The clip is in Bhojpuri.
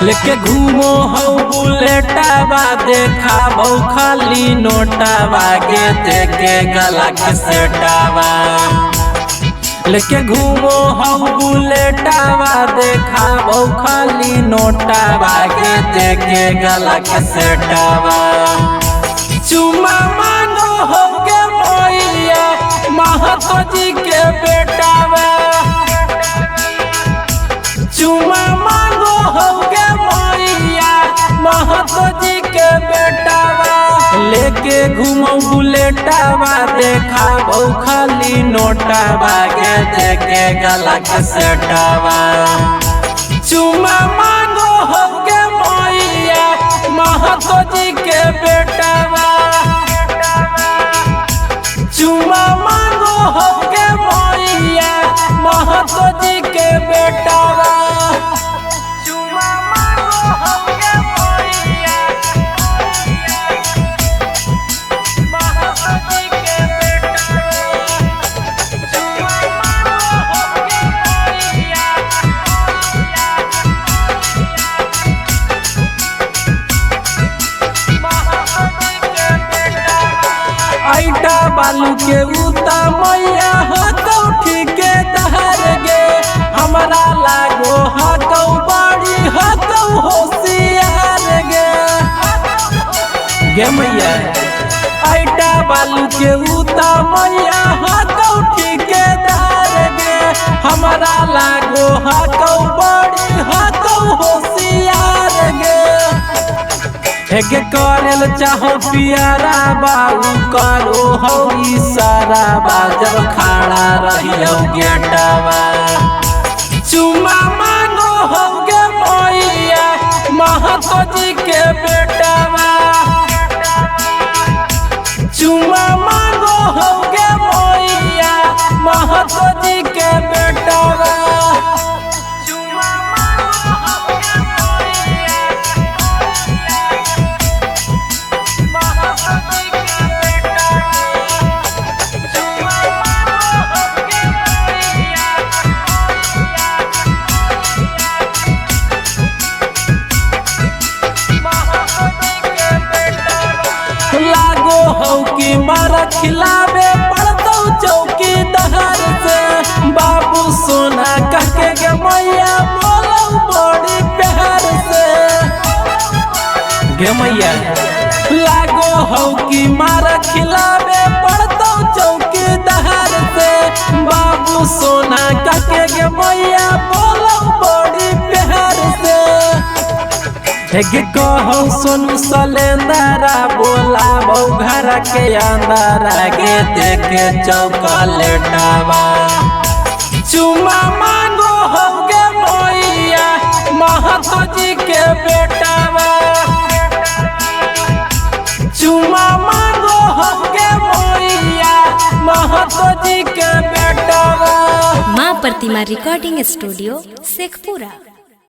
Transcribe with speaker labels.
Speaker 1: लेके घूमो हो बुलेटवा देखाबो खाली नोटवा गे देके गला के सेटवा। लेके घूमो हो बुलेटवा देखाबो खाली नोटवा गे देके गला के सेटवा। चुमा मांगो हो गे मैया महतो जी के बेटावा। चुमा मांगो हो गे मैया महतो जी के बेटावा। लेके घूमो बुलेटवा देखाबो खाली नोटवा गे देके गला के सेटवा। चुमा मांगो हो गे मैया महतो जी के बेटावा। चुमा मांगो हो गे मैया महतो जी के बेटावा। चुमा मांगो हो गे मैया महतो जी के बेटावा। चुमा मांगो हो गे मैया महतो जी के बेटावा। आइटा बालू के उता मैया हकौ ठीके दहर गे। हमरा लागो हकौ बड़ी हकौ होशियार गे। गे मैया आइटा बालू के उता मैया हकौ ठीके दहर गे। हमरा लागो हकौ बड़ी हकौ होशियार गे। हेगे करेल चाहो पियारा बाऊ करो हो इशारा बाजब खड़ा रहियो गेटवा। चुमा मांगो हो गे मैया महतो जी के बेटावा। चुमा मांगो हो गे मैया महतो जी के बेटावा। लागो हो कि मारा खिलावे पड़तो चौकी दहर से। बाबू सोना कहके गे मैया बोलो बड़ी प्यार से। गे मैया लागो हो कि मारा खिलावे पड़तो चौकी दहर से। बाबू सोना कहके गे मैया बोलो बड़ी प्यार से। हेगे कहो सोनू सलेंदरा बोलाबो घर के अंदर गे देके चॉकलेटवा। चुमा मांगो हो गे मैया महतो जी के बेटावा। चुमा मांगो हो गे मैया महतो जी के बेटावा।
Speaker 2: माँ प्रतिमा रिकॉर्डिंग स्टूडियो शेखपुरा।